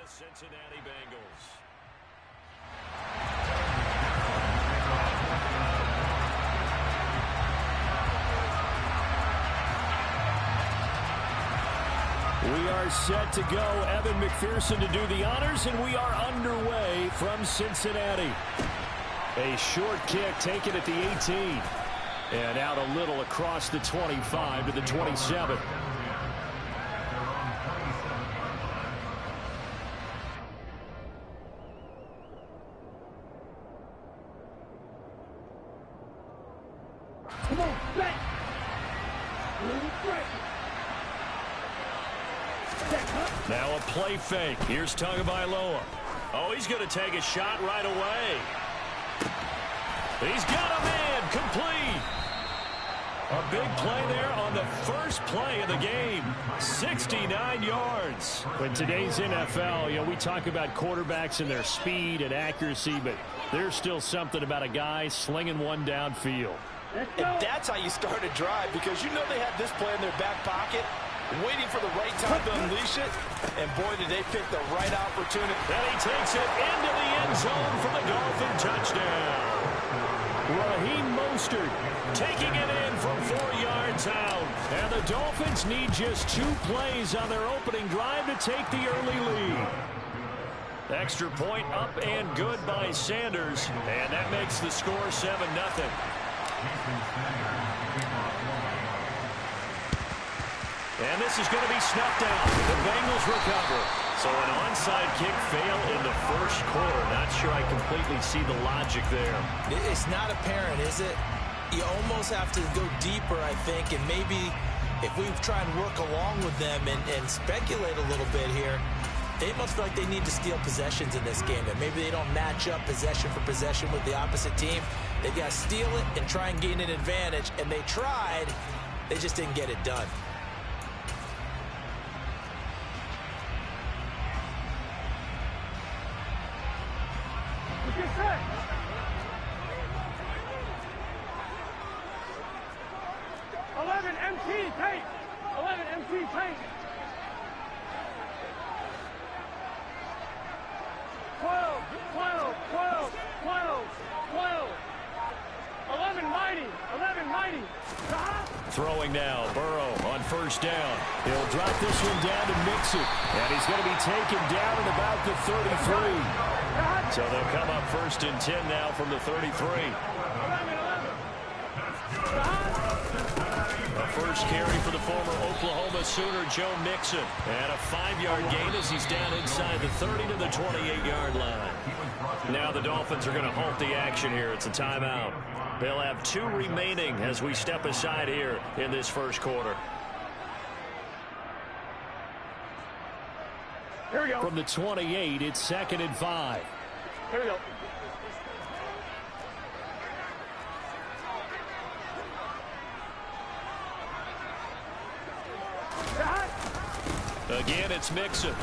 the Cincinnati Bengals. We are set to go. Evan McPherson to do the honors, and we are underway from Cincinnati. A short kick taken at the 18. And out a little across the 25 to the 27. Come on, back. Now a play fake. Here's Tagovailoa. Oh, he's going to take a shot right away. He's got a man. Complete. A big play there on the first play of the game. 69 yards. In today's NFL, you know, we talk about quarterbacks and their speed and accuracy, but there's still something about a guy slinging one downfield. And that's how you start a drive, because you know they had this play in their back pocket, waiting for the right time to unleash it. And boy, did they pick the right opportunity. And he takes it into the end zone for the Dolphin touchdown. Raheem Mostert taking it in from 4 yards out. And the Dolphins need just 2 plays on their opening drive to take the early lead. Extra point up and good by Sanders. And that makes the score 7-0. And this is going to be snuffed out. The Bengals recover. So an onside kick fail in the first quarter. Not sure I completely see the logic there. It's not apparent, is it? You almost have to go deeper, I think, and maybe if we try and work along with them and speculate a little bit here, they must feel like they need to steal possessions in this game, and maybe they don't match up possession for possession with the opposite team. They've got to steal it and try and gain an advantage, and they tried. They just didn't get it done. Throwing now, Burrow on first down. He'll drop this one down to Mixon. And he's going to be taken down at about the 33. So they'll come up 1st and 10 now from the 33. A first carry for the former Oklahoma Sooner, Joe Mixon. And a 5-yard gain as he's down inside the 30 to the 28-yard line. Now the Dolphins are going to halt the action here. It's a timeout. They'll have 2 remaining as we step aside here in this first quarter. Here we go. From the 28, it's 2nd and 5. Here we go. Again, it's Mixon.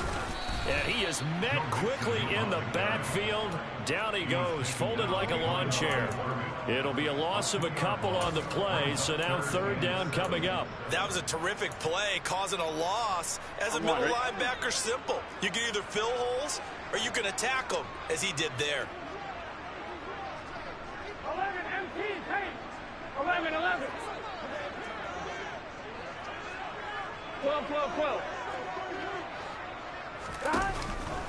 And he is met quickly in the backfield. Down he goes, folded like a lawn chair. It'll be a loss of a couple on the play, so now 3rd down coming up. That was a terrific play, causing a loss. As a middle linebacker, simple. You can either fill holes or you can attack them, as he did there. 11 MT, take. 11. 12.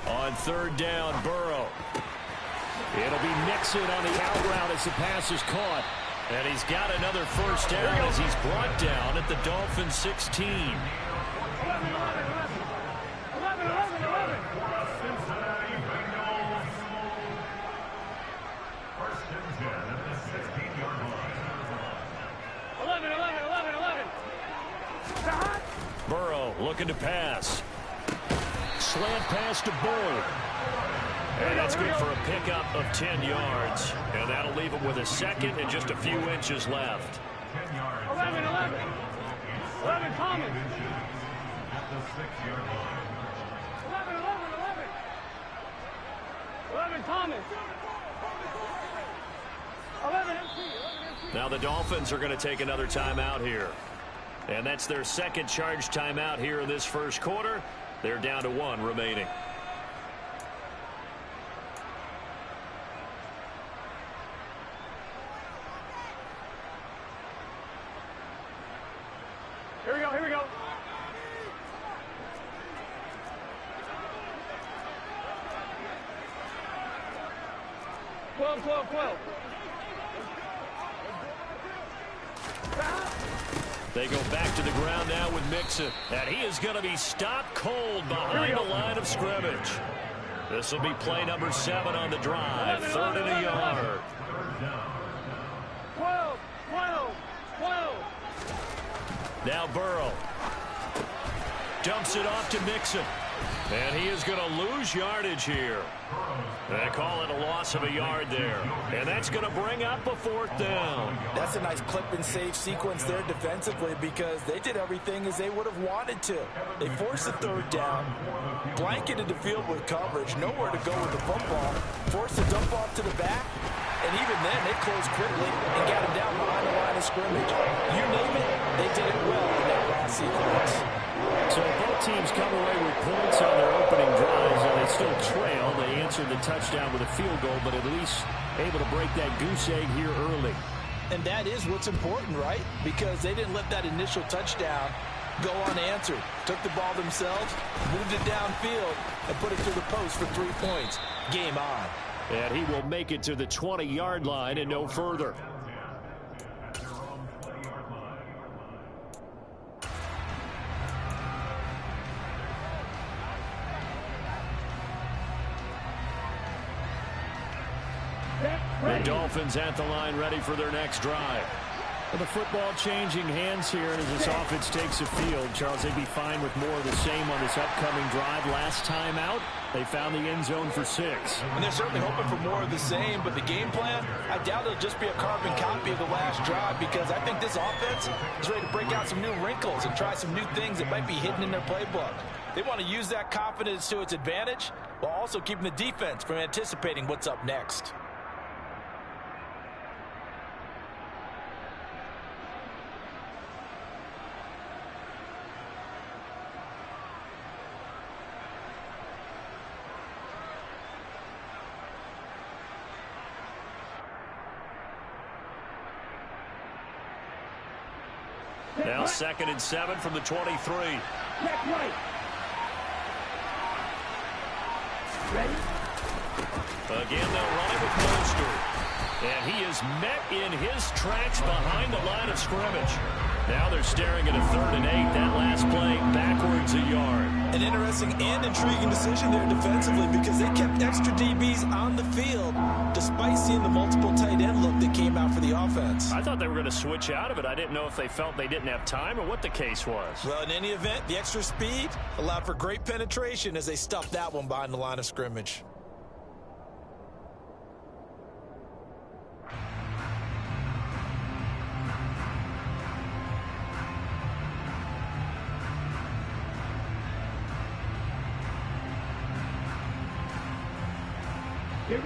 On 3rd down, Burrow. It'll be Mixon on the out route as the pass is caught. And he's got another first down as he's brought down at the Dolphins 16. 11. Cincinnati Bengals. 1st and 10 at the 16-yard line. 11. Burrow looking to pass. Slant pass to Boyd. And that's good for a pickup of 10 yards. And that'll leave him with a 2nd and just a few inches left. 10 yards. 11 Thomas. At the 6-yard line. 11 Thomas. 11 MC. Now the Dolphins are going to take another timeout here. And that's their 2nd charge timeout here in this first quarter. They're down to 1 remaining. 12, 12, 12. They go back to the ground now with Mixon. And he is going to be stopped cold behind the line of scrimmage. This will be play number 7 on the drive. 3rd and a yard. 12, 12, 12. Now Burrow. Dumps it off to Mixon. And he is going to lose yardage here. They call it a loss of a yard there. And that's going to bring up a 4th down. That's a nice clip and save sequence there defensively because they did everything as they would have wanted to. They forced the 3rd down, blanketed the field with coverage, nowhere to go with the football, forced the dump off to the back, and even then they closed quickly and got him down behind the line of scrimmage. You name it, they did it well in that last sequence. So both teams come away with points on their opening drives, and they still trail. They answered the touchdown with a field goal, but at least able to break that goose egg here early. And that is what's important, right? Because they didn't let that initial touchdown go unanswered. Took the ball themselves, moved it downfield, and put it through the post for 3 points. Game on. And he will make it to the 20-yard line and no further. The Dolphins at the line ready for their next drive. Well, the football changing hands here as this offense takes the field. Charles, they'd be fine with more of the same on this upcoming drive. Last time out, they found the end zone for 6. And they're certainly hoping for more of the same, but the game plan, I doubt it'll just be a carbon copy of the last drive because I think this offense is ready to break out some new wrinkles and try some new things that might be hidden in their playbook. They want to use that confidence to its advantage while also keeping the defense from anticipating what's up next. Now 2nd and 7 from the 23. Back right. Ready? Again, they'll run it with Mostert. And he is met in his tracks behind the line of scrimmage. Now they're staring at a 3rd and 8. That last play backwards a yard. An interesting and intriguing decision there defensively because they kept extra DBs on the field despite seeing the multiple tight end look that came out for the offense. I thought they were going to switch out of it. I didn't know if they felt they didn't have time or what the case was. Well, in any event, the extra speed allowed for great penetration as they stuffed that one behind the line of scrimmage.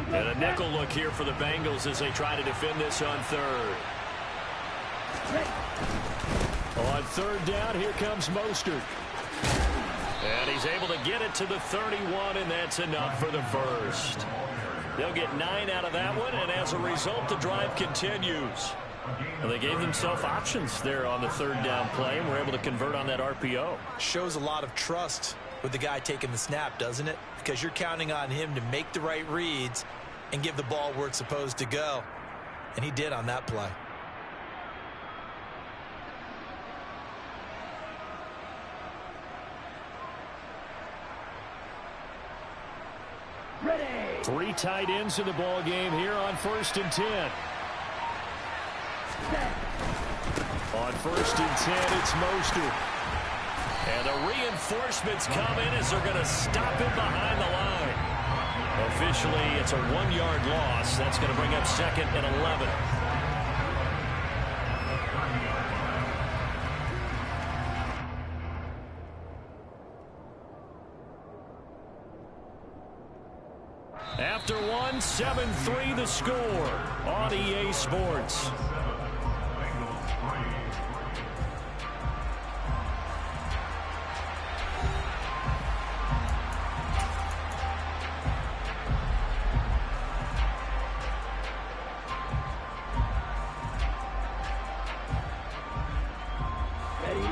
And a nickel look here for the Bengals as they try to defend this on 3rd. On 3rd down, here comes Mostert. And he's able to get it to the 31, and that's enough for the first. They'll get 9 out of that one, and as a result, the drive continues. And they gave themselves options there on the 3rd down play, and were able to convert on that RPO. Shows a lot of trust with the guy taking the snap, doesn't it? Because you're counting on him to make the right reads and give the ball where it's supposed to go. And he did on that play. Ready. 3 tight ends in the ball game here on 1st and 10. On 1st and 10, it's Mostert. And the reinforcements come in as they're going to stop him behind the line. Officially, it's a 1-yard loss. That's going to bring up 2nd and 11. After 1, 7-3 the score on EA Sports.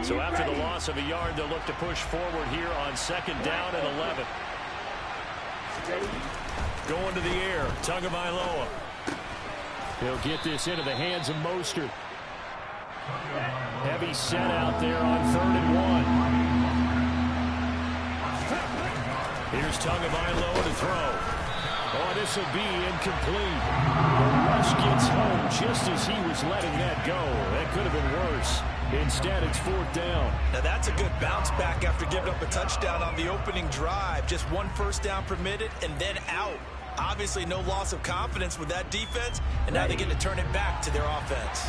So after the loss of a yard, they'll look to push forward here on 2nd down and 11. Going to the air, Tagovailoa. He'll get this into the hands of Mostert. Heavy set out there on 3rd and 1. Here's Tagovailoa to throw. Oh, this will be incomplete. The rush gets home just as he was letting that go. That could have been worse. Instead, it's 4th down. Now, that's a good bounce back after giving up a touchdown on the opening drive. Just 1 first down permitted and then out. Obviously, no loss of confidence with that defense, and now they get to turn it back to their offense.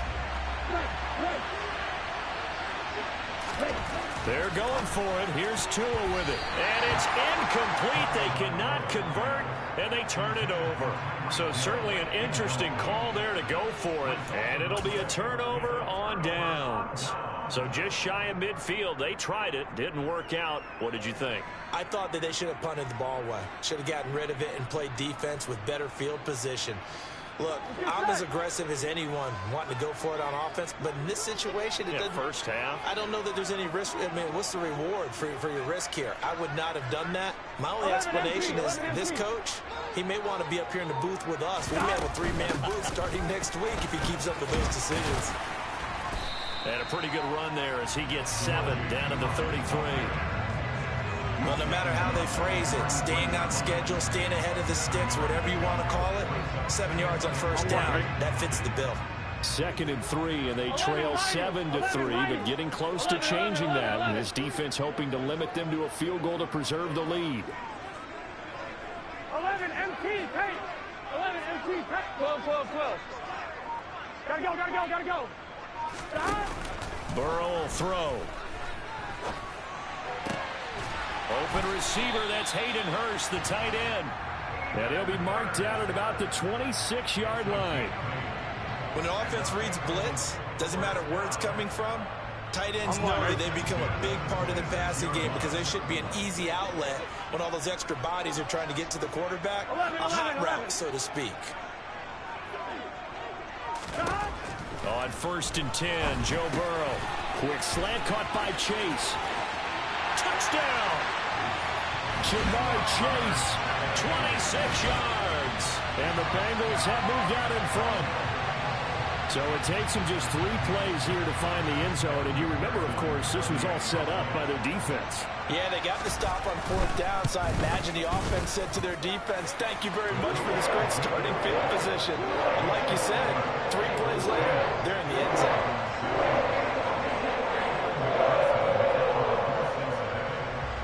They're going for it. Here's Tua with it. And it's incomplete. They cannot convert, and they turn it over. So certainly an interesting call there to go for it. And it'll be a turnover on downs. So just shy of midfield. They tried it. Didn't work out. What did you think? I thought that they should have punted the ball away. Should have gotten rid of it and played defense with better field position. Look, I'm as aggressive as anyone wanting to go for it on offense, but in this situation, it doesn't. First half. I don't know that there's any risk. I mean, what's the reward for your risk here? I would not have done that. My only explanation is this coach, he may want to be up here in the booth with us. We may have a 3-man booth starting next week if he keeps up with those decisions. And a pretty good run there as he gets 7 down to the 33. Well, no matter how they phrase it, staying on schedule, staying ahead of the sticks, whatever you want to call it, 7 yards on first down, that fits the bill. 2nd and 3, and they trail 7-3, but getting close to changing that. And this defense hoping to limit them to a field goal to preserve the lead. 11 MT, pace. 11 MT, pace. 12. Gotta go. Stop. Burrow will throw. Open receiver, that's Hayden Hurst, the tight end. And he'll be marked out at about the 26-yard line. When an offense reads blitz, doesn't matter where it's coming from, tight ends know that they become a big part of the passing game because they should be an easy outlet when all those extra bodies are trying to get to the quarterback. A hot route, so to speak. On 1st and 10, Joe Burrow. Quick slant caught by Chase. Touchdown! Jamar Chase, 26 yards. And the Bengals have moved out in front. So it takes them just 3 plays here to find the end zone. And you remember, of course, this was all set up by their defense. Yeah, they got the stop on 4th down, so I imagine the offense said to their defense, thank you very much for this great starting field position. And like you said, 3 plays later, they're in the end zone.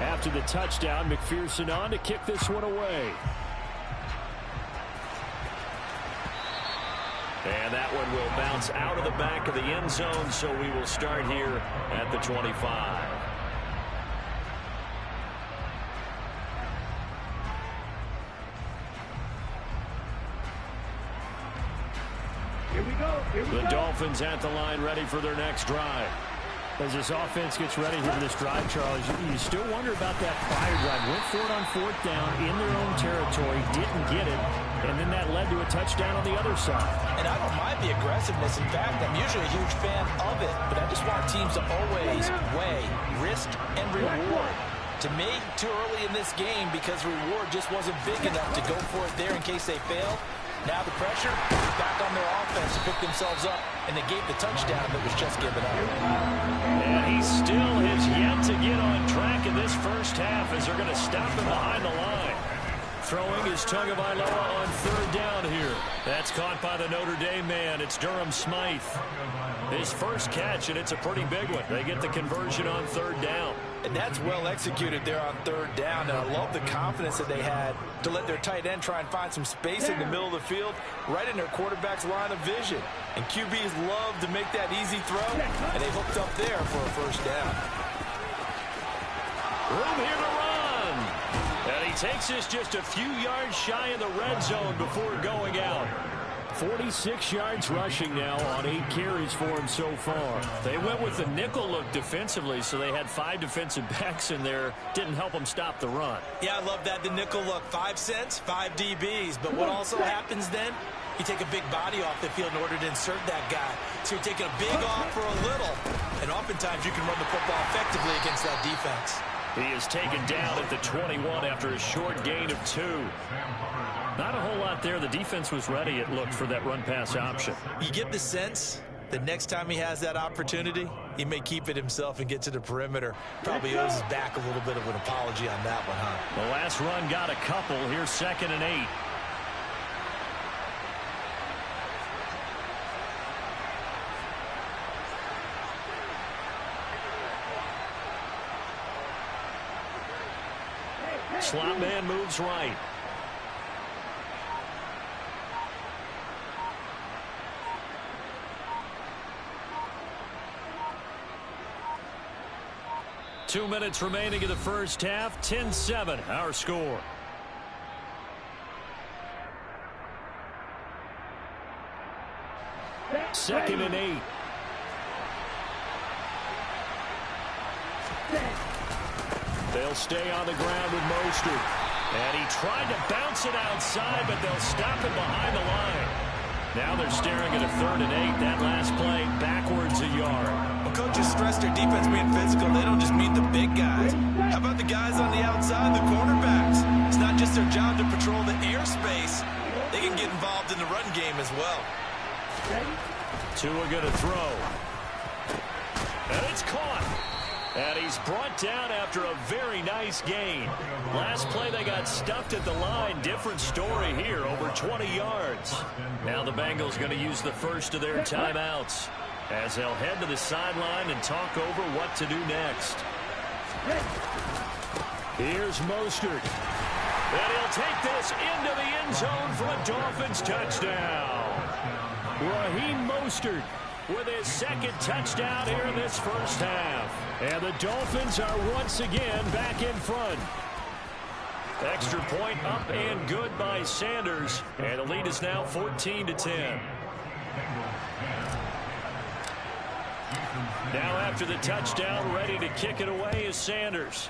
After the touchdown, McPherson on to kick this one away. And that one will bounce out of the back of the end zone, so we will start here at the 25. The Dolphins at the line, ready for their next drive. As this offense gets ready for this drive, Charles, you still wonder about that prior drive. Went for it on 4th down in their own territory, didn't get it, and then that led to a touchdown on the other side. And I don't mind the aggressiveness. In fact, I'm usually a huge fan of it, but I just want teams to always weigh risk and reward. To me, too early in this game because reward just wasn't big enough to go for it there in case they fail. Now the pressure back on their offense to pick themselves up, and they gave the touchdown that was just given up. And he still has yet to get on track in this first half as they're going to stop him behind the line. Throwing is Tagovailoa on 3rd down here. That's caught by the Notre Dame man. It's Durham Smythe. His first catch, and it's a pretty big one. They get the conversion on 3rd down. And that's well executed there on 3rd down. And I love the confidence that they had to let their tight end try and find some space in the middle of the field, right in their quarterback's line of vision. And QBs love to make that easy throw, and they hooked up there for a first down. Room here to run. And he takes us just a few yards shy of the red zone before going out. 46 yards rushing now on 8 carries for him so far. They went with the nickel look defensively, so they had 5 defensive backs in there. Didn't help them stop the run. Yeah, I love that. The nickel look, 5 cents, 5 DBs. But what also happens then, you take a big body off the field in order to insert that guy. So you're taking a big off for a little. And oftentimes you can run the football effectively against that defense. He is taken down at the 21 after a short gain of 2. Not a whole lot there. The defense was ready, it looked, for that run-pass option. You get the sense that next time he has that opportunity, he may keep it himself and get to the perimeter. Probably owes his back a little bit of an apology on that one, huh? The last run got a couple. Here's 2nd and 8. Slot man moves right. Two minutes remaining in the first half. 10-7, our score. Second and 8. They'll stay on the ground with Mostert. And he tried to bounce it outside, but they'll stop it behind the line. Now they're staring at a 3rd and 8. That last play backwards a yard. Well, coaches stress their defense being physical. They don't just mean the big guys. How about the guys on the outside, the cornerbacks? It's not just their job to patrol the airspace. They can get involved in the run game as well. Tua going to throw. And it's caught. And he's brought down after a very nice gain. Last play they got stuffed at the line. Different story here, over 20 yards. Now the Bengals going to use the first of their timeouts as they'll head to the sideline and talk over what to do next. Here's Mostert. And he'll take this into the end zone for a Dolphins touchdown. Raheem Mostert with his 2nd touchdown here in this first half. And the Dolphins are once again back in front. Extra point up and good by Sanders. And the lead is now 14-10. Now after the touchdown, ready to kick it away is Sanders.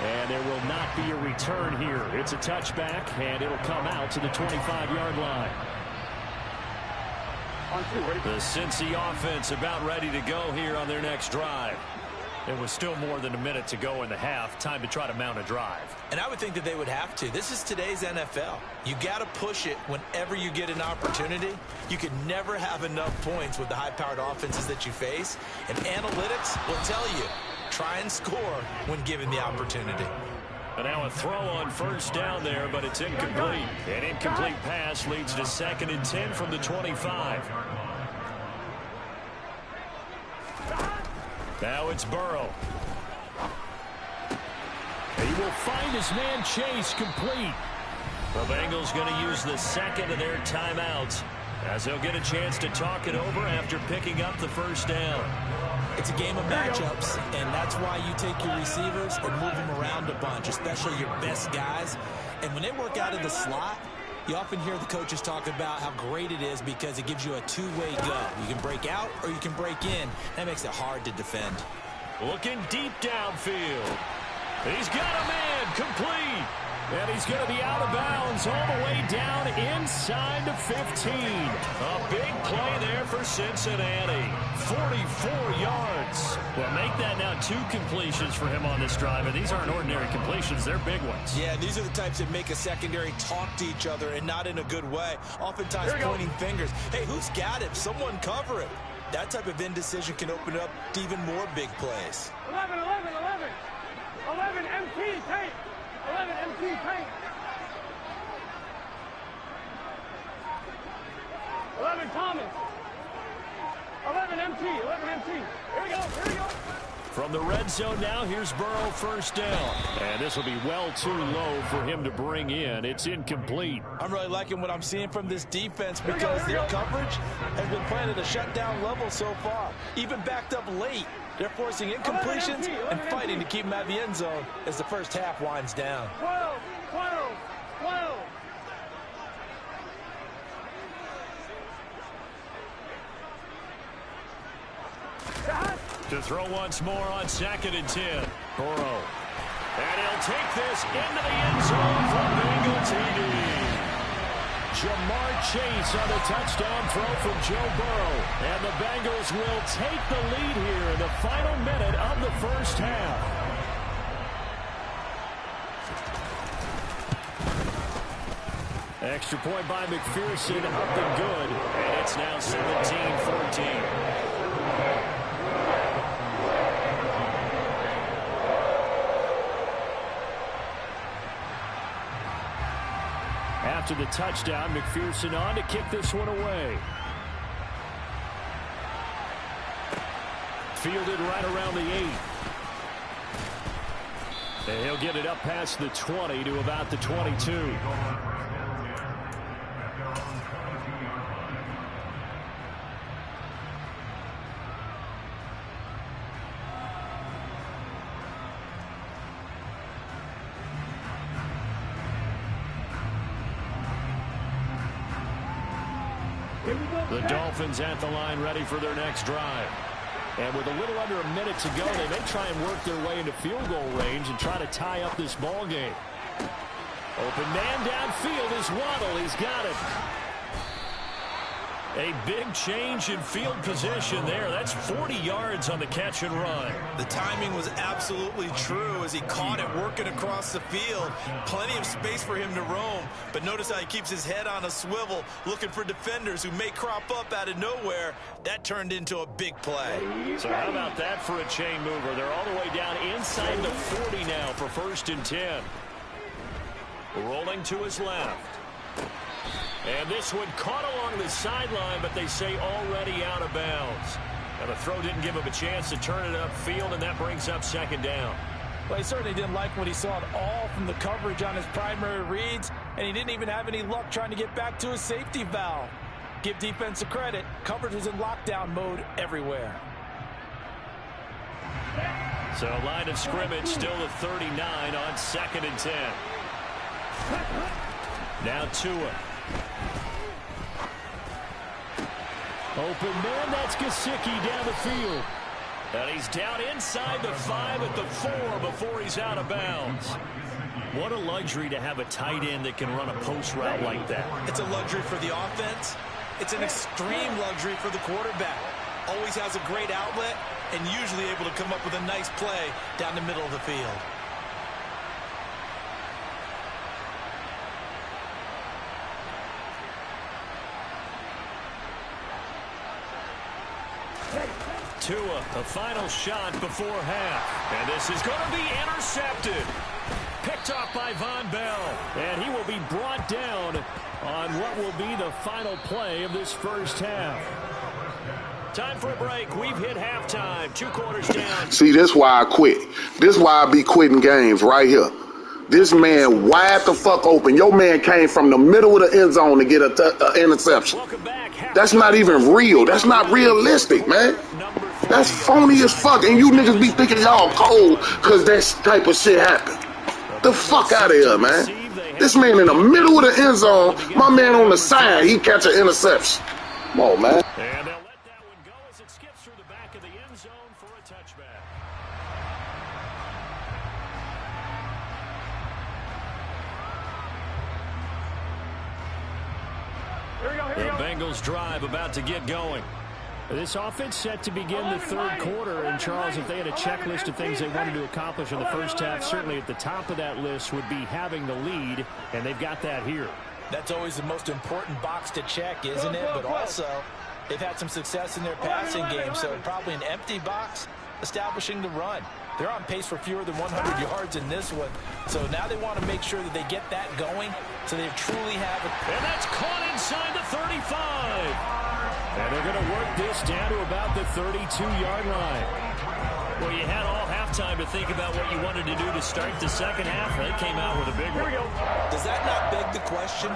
And there will not be a return here. It's a touchback, and it'll come out to the 25-yard line. The Cincy offense about ready to go here on their next drive. There was still more than a minute to go in the half. Time to try to mount a drive. And I would think that they would have to. This is today's NFL. You got to push it whenever you get an opportunity. You can never have enough points with the high-powered offenses that you face. And analytics will tell you, try and score when given the opportunity. And now a throw on first down there, but it's incomplete. An incomplete pass leads to 2nd and 10 from the 25. Now it's Burrow. He will find his man Chase complete. The Bengals going to use the 2nd of their timeouts as they'll get a chance to talk it over after picking up the first down. It's a game of matchups, and that's why you take your receivers and move them around a bunch, especially your best guys. And when they work out of the slot, you often hear the coaches talk about how great it is because it gives you a two-way go. You can break out or you can break in. That makes it hard to defend. Looking deep downfield. He's got a man complete. And he's going to be out of bounds all the way down inside the 15. A big play there for Cincinnati. 44 yards. Well, make that now 2 completions for him on this drive. And these aren't ordinary completions. They're big ones. Yeah, these are the types that make a secondary talk to each other and not in a good way. Oftentimes pointing fingers. Hey, who's got it? Someone cover it. That type of indecision can open up to even more big plays. 11, 11, 11. 11 MT, take. 11 MT, paint. 11 Thomas. 11 MT, 11 MT. Here we go, here we go. From the red zone now, here's Burrow first down. And this will be well too low for him to bring in. It's incomplete. I'm really liking what I'm seeing from this defense because their coverage has been playing at a shutdown level so far. Even backed up late. They're forcing incompletions and fighting to keep them out of the end zone as the first half winds down. 12, 12, 12. To throw once more on 2nd and 10. Burrow. And he'll take this into the end zone for Bengal TD. Jamar Chase on the touchdown throw from Joe Burrow. And the Bengals will take the lead here in the final minute of the first half. Extra point by McPherson, up and good. And it's now 17-14. After the touchdown, McPherson on to kick this one away. Fielded right around the 8. And he'll get it up past the 20 to about the 22. The Dolphins at the line ready for their next drive. And with a little under a minute to go, they may try and work their way into field goal range and try to tie up this ball game. Open man downfield is Waddle. He's got it. A big change in field position there. That's 40 yards on the catch and run. The timing was absolutely true as he caught it working across the field. Plenty of space for him to roam. But notice how he keeps his head on a swivel, looking for defenders who may crop up out of nowhere. That turned into a big play. So how about that for a chain mover? They're all the way down inside the 40 now for 1st and 10. Rolling to his left. And this one caught along the sideline, but they say already out of bounds. Now the throw didn't give him a chance to turn it upfield, and that brings up 2nd down. Well, he certainly didn't like what he saw at all from the coverage on his primary reads, and he didn't even have any luck trying to get back to his safety valve. Give defense a credit. Coverage was in lockdown mode everywhere. So line of scrimmage still the 39 on 2nd and 10. Now Tua. Open man, that's Gesicki down the field. And he's down inside the 5 at the 4 before he's out of bounds. What a luxury to have a tight end that can run a post route like that. It's a luxury for the offense. It's an extreme luxury for the quarterback. Always has a great outlet and usually able to come up with a nice play down the middle of the field. Tua, the final shot before half. And this is going to be intercepted. Picked off by Von Bell. And he will be brought down on what will be the final play of this first half. Time for a break. We've hit halftime. 2 quarters down. See, that's why I quit. This is why I be quitting games right here. This man wide the fuck open. Your man came from the middle of the end zone to get an interception. That's not even real. That's not realistic, man. That's phony as fuck. And you niggas be thinking y'all cold because that type of shit happened. The fuck out of here, man. This man in the middle of the end zone, my man on the side, he catch an interception. Come on, man. And they'll let that one go as it skips through the back of the end zone for a touchback. The Bengals drive about to get going. This offense set to begin the 3rd quarter. And, Charles, if they had a checklist of things they wanted to accomplish in the first half, certainly at the top of that list would be having the lead, and they've got that here. That's always the most important box to check, isn't it? But also, they've had some success in their passing game, so probably an empty box establishing the run. They're on pace for fewer than 100 yards in this one. So now they want to make sure that they get that going so they truly have it. And that's caught inside the 35. And they're going to work this down to about the 32-yard line. Well, you had all halftime to think about what you wanted to do to start the second half. They came out with a big one. Does that not beg the question?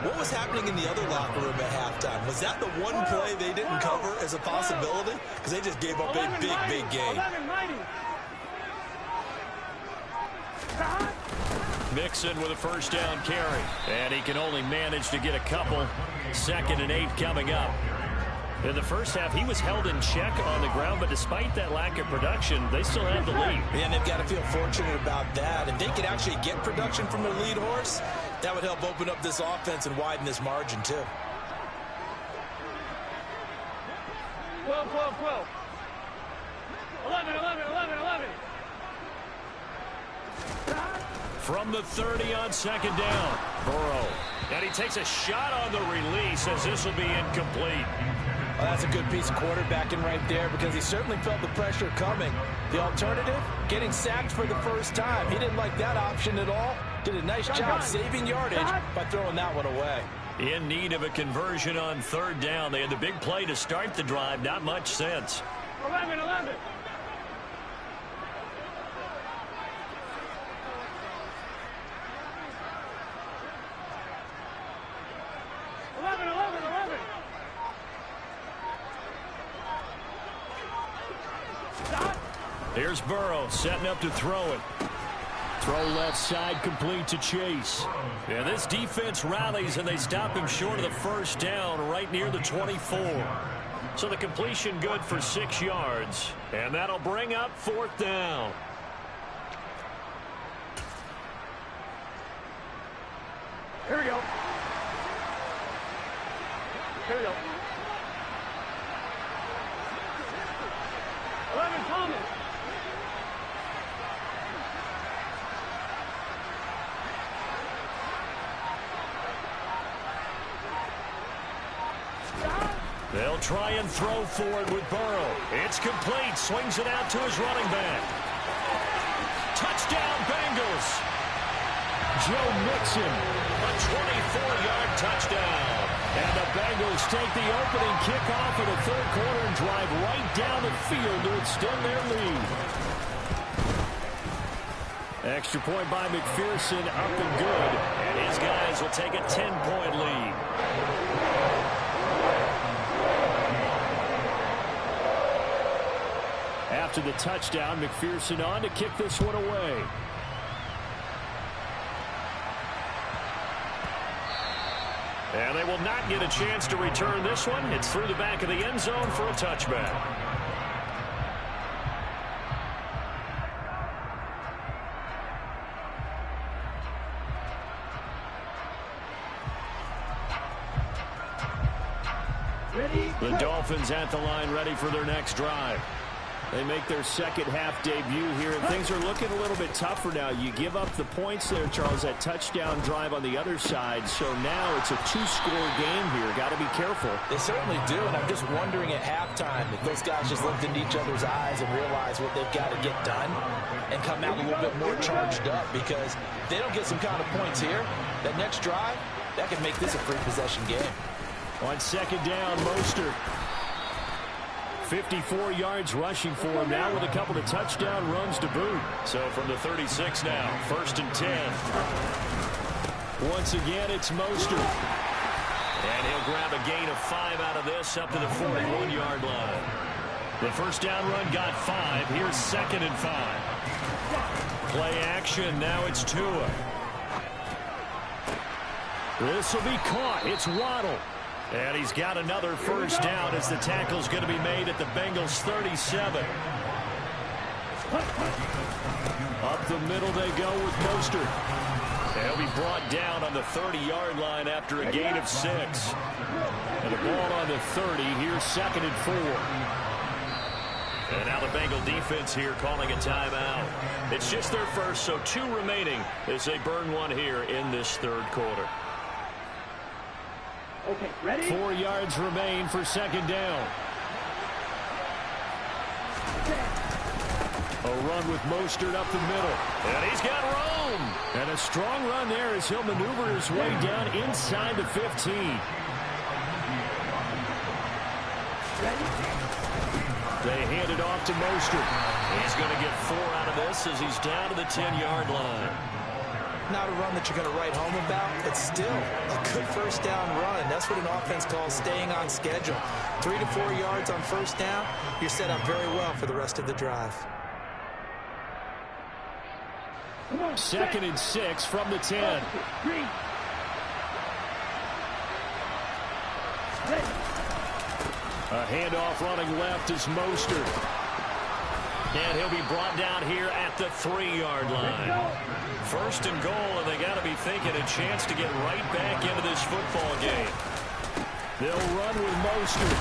What was happening in the other locker room at halftime? Was that the one play they didn't cover as a possibility? Because they just gave up a big, big game. Mixon with a first down carry. And he can only manage to get a couple. 2nd and 8 coming up. In the first half, he was held in check on the ground, but despite that lack of production, they still have the lead. And they've got to feel fortunate about that. If they could actually get production from their lead horse, That would help open up this offense and widen this margin, too. 12, 12, 12. 11, 11, 11, 11. From the 30 on second down, Burrow. And he takes a shot on the release as this will be incomplete. Well, that's a good piece of quarterbacking right there because he certainly felt the pressure coming. The alternative, getting sacked for the first time. He didn't like that option at all. Did a nice job saving yardage by throwing that one away. In need of a conversion on third down. They had the big play to start the drive. Not much sense. 11, 11. 11, 11, 11. Here's Burrow setting up to throw it. Throw left side complete to Chase. And this defense rallies and they stop him short of the first down right near the 24. So the completion good for 6 yards. And that'll bring up fourth down. Here we go. Here we go. 11, Thomas. They'll try and throw for it with Burrow. It's complete. Swings it out to his running back. Touchdown, Bengals. Joe Mixon, a 24-yard touchdown. And the Bengals take the opening kickoff of the third quarter and drive right down the field to extend their lead. Extra point by McPherson, up and good. And his guys will take a 10-point lead. After the touchdown, McPherson on to kick this one away. And they will not get a chance to return this one. It's through the back of the end zone for a touchback. The Dolphins at the line ready for their next drive. They make their second half debut here, and things are looking a little bit tougher now. You give up the points there, Charles, that touchdown drive on the other side. So now it's a two-score game here. Got to be careful. They certainly do, and I'm just wondering at halftime if those guys just looked into each other's eyes and realized what they've got to get done and come out a little bit more charged up, because if they don't get some kind of points here, that next drive, that could make this a free possession game. On second down, Mostert. 54 yards rushing for him now with a couple of touchdown runs to boot. So from the 36 now, 1st and 10. Once again, it's Mostert. And he'll grab a gain of 5 out of this up to the 41-yard line. The first down run got 5. Here's 2nd and 5. Play action. Now it's Tua. This will be caught. It's Waddle. And he's got another first down as the tackle's going to be made at the Bengals' 37. Up the middle they go with Mostert. He'll be brought down on the 30-yard line after a gain of 6. And the ball on the 30. Here's 2nd and 4. And now the Bengal defense here calling a timeout. It's just their first, so 2 remaining as they burn one here in this third quarter. Okay, ready? 4 yards remain for 2nd down. A run with Mostert up the middle. And he's got room. And a strong run there as he'll maneuver his way down inside the 15. They hand it off to Mostert. He's going to get 4 out of this as he's down to the 10-yard line. Not a run that you're going to write home about, but still a good first down run. That's what an offense calls staying on schedule. 3 to 4 yards on first down, you're set up very well for the rest of the drive. 2nd and 6 from the 10. A handoff running left is Mostert. And he'll be brought down here at the 3-yard line. First and goal, and they got to be thinking a chance to get right back into this football game. They'll run with Mostert.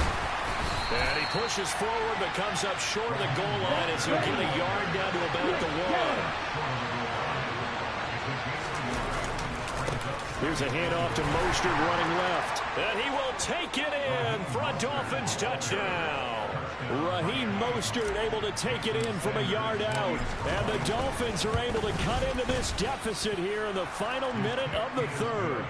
And he pushes forward but comes up short of the goal line as he'll get a yard down to about the 1. Here's a handoff to Mostert running left. And he will take it in for a Dolphins touchdown. Raheem Mostert able to take it in from a yard out. And the Dolphins are able to cut into this deficit here in the final minute of the 3rd.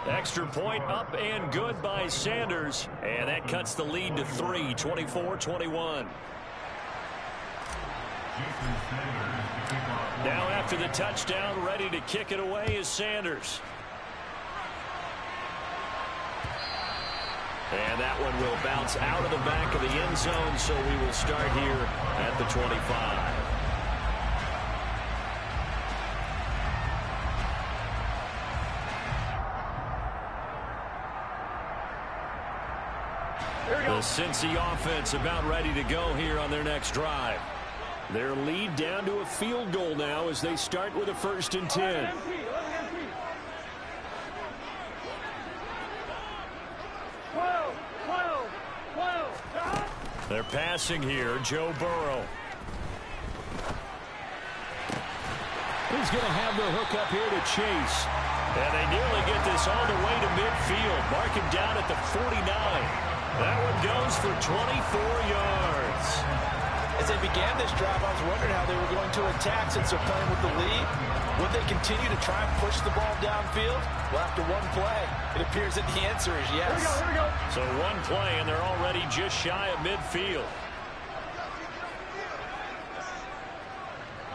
Extra point up and good by Sanders. And that cuts the lead to 3, 24-21. Now after the touchdown, ready to kick it away is Sanders. And that one will bounce out of the back of the end zone, so we will start here at the 25. The Cincy offense about ready to go here on their next drive. Their lead down to a field goal now as they start with a 1st and 10. They're passing here. Joe Burrow. He's going to have the hook up here to Chase. And they nearly get this all the way to midfield. Mark him down at the 49. That one goes for 24 yards. As they began this drive, I was wondering how they were going to attack since they're playing with the lead. Would they continue to try and push the ball downfield? Well, after one play, it appears that the answer is yes. Here we go. So one play, and they're already just shy of midfield.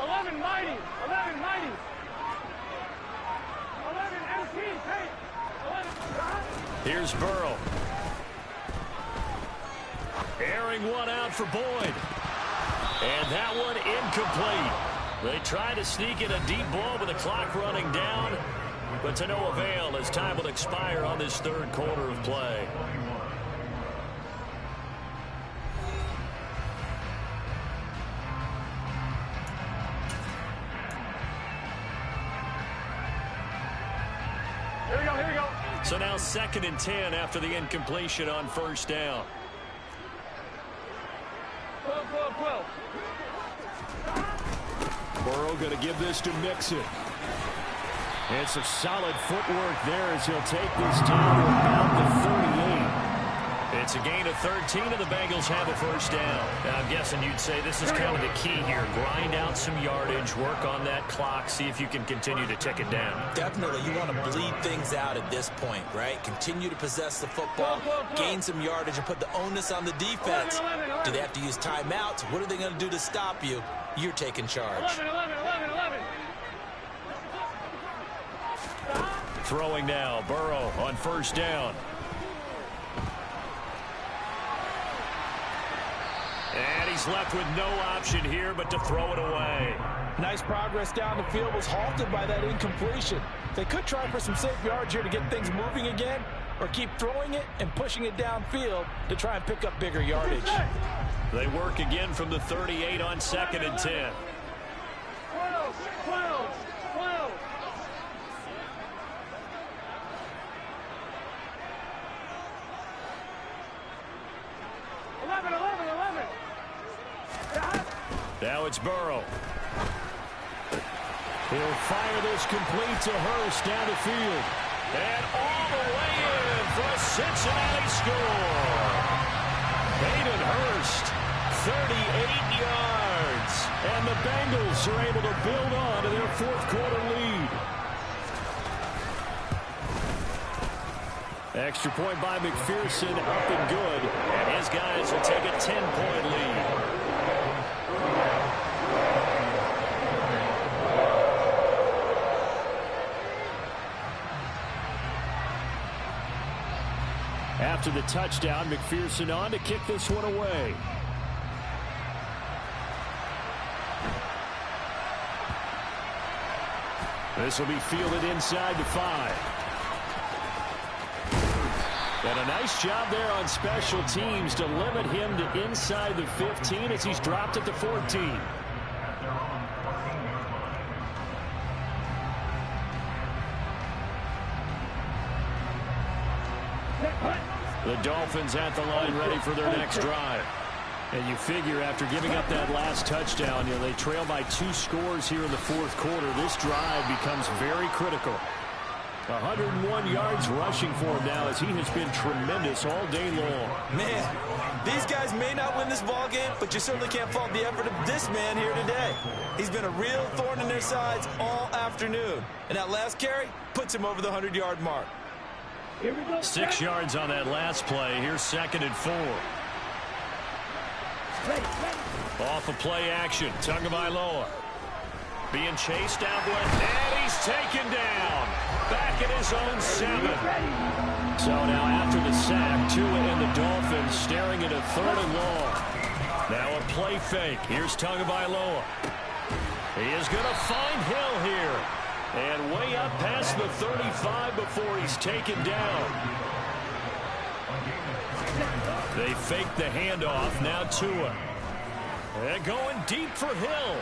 11 mighty. 11 mighty. 11 MP. Hey. 11. Here's Burrow. Airing one out for Boyd. And that one incomplete. They try to sneak in a deep ball with the clock running down, but to no avail as time will expire on this 3rd quarter of play. Here we go. Here we go. So now 2nd and 10 after the incompletion on 1st down. 12. Burrow going to give this to Mixon. And some solid footwork there as he'll take this down to about the 38. It's a gain of 13, and the Bengals have a 1st down. Now, I'm guessing you'd say this is kind of the key here. Grind out some yardage, work on that clock, see if you can continue to tick it down. Definitely, you want to bleed things out at this point, right? Continue to possess the football, gain some yardage, and put the onus on the defense. Do they have to use timeouts? What are they going to do to stop you? You're taking charge. 11. Throwing now, Burrow on 1st down. And he's left with no option here but to throw it away. Nice progress down the field was halted by that incompletion. They could try for some safe yards here to get things moving again, or keep throwing it and pushing it downfield to try and pick up bigger yardage. They work again from the 38 on 2nd and 10. 12. 11. Now it's Burrow. He'll fire this complete to Hurst down the field. And all the way in for a Cincinnati score. Hayden Hurst, 38 yards. And the Bengals are able to build on to their 4th quarter lead. Extra point by McPherson, up and good. And his guys will take a 10-point lead. After the touchdown, McPherson on to kick this one away. This will be fielded inside the 5. And a nice job there on special teams to limit him to inside the 15 as he's dropped at the 14. The Dolphins at the line ready for their next drive. And you figure after giving up that last touchdown, they trail by 2 scores here in the fourth quarter. This drive becomes very critical. 101 yards rushing for him now as he has been tremendous all day long. Man, these guys may not win this ball game, but you certainly can't fault the effort of this man here today. He's been a real thorn in their sides all afternoon. And that last carry puts him over the 100-yard mark. 6 yards on that last play. Here's 2nd and 4. Off of play action. Tagovailoa being chased out west, and he's taken down. Back at his own 7. So now after the sack, Tua and the Dolphins staring at a 3rd and long. Now a play fake. Here's Tagovailoa. He is going to find Hill here. And way up past the 35 before he's taken down. They fake the handoff. Now Tua. They're going deep for Hill.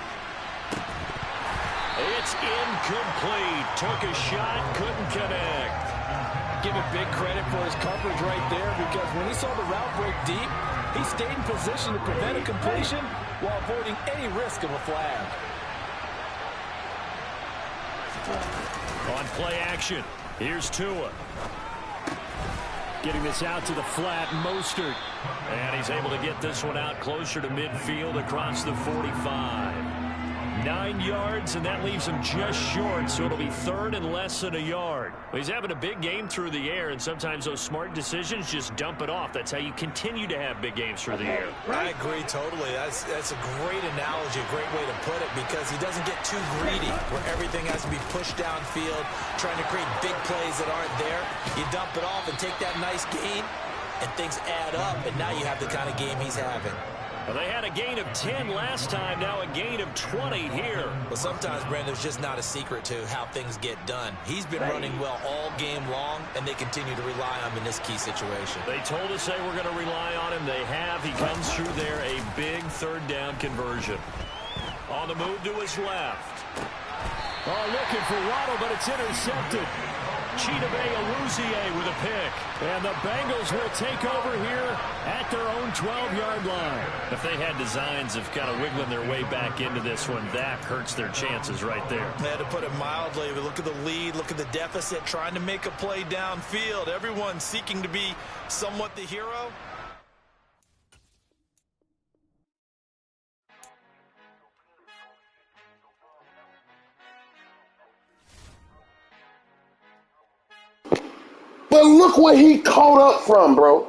It's incomplete. Took a shot, couldn't connect. Give him big credit for his coverage right there, because when he saw the route break deep, he stayed in position to prevent a completion while avoiding any risk of a flag. On play action, here's Tua. Getting this out to the flat, Mostert. And he's able to get this one out closer to midfield across the 45. 9 yards, and that leaves him just short, so it'll be 3rd and less than a yard. Well, he's having a big game through the air, and sometimes those smart decisions just dump it off. That's how you continue to have big games through the air. I agree totally. That's a great analogy, a great way to put it, because he doesn't get too greedy where everything has to be pushed downfield, trying to create big plays that aren't there. You dump it off and take that nice gain, and things add up, and now you have the kind of game he's having. Well, they had a gain of 10 last time, now a gain of 20 here. Well, sometimes, Brandon, there's just not a secret to how things get done. He's been running well all game long, and they continue to rely on him in this key situation. They told us they were going to rely on him. They have. He comes through there, a big 3rd down conversion. On the move to his left. Oh, looking for Waddle, but it's intercepted. Chidobe Awuzie with a pick. And the Bengals will take over here at their own 12-yard line. If they had designs of kind of wiggling their way back into this one, that hurts their chances right there. They had to put it mildly. But look at the lead, look at the deficit, trying to make a play downfield. Everyone seeking to be somewhat the hero. But look where he caught up from, bro.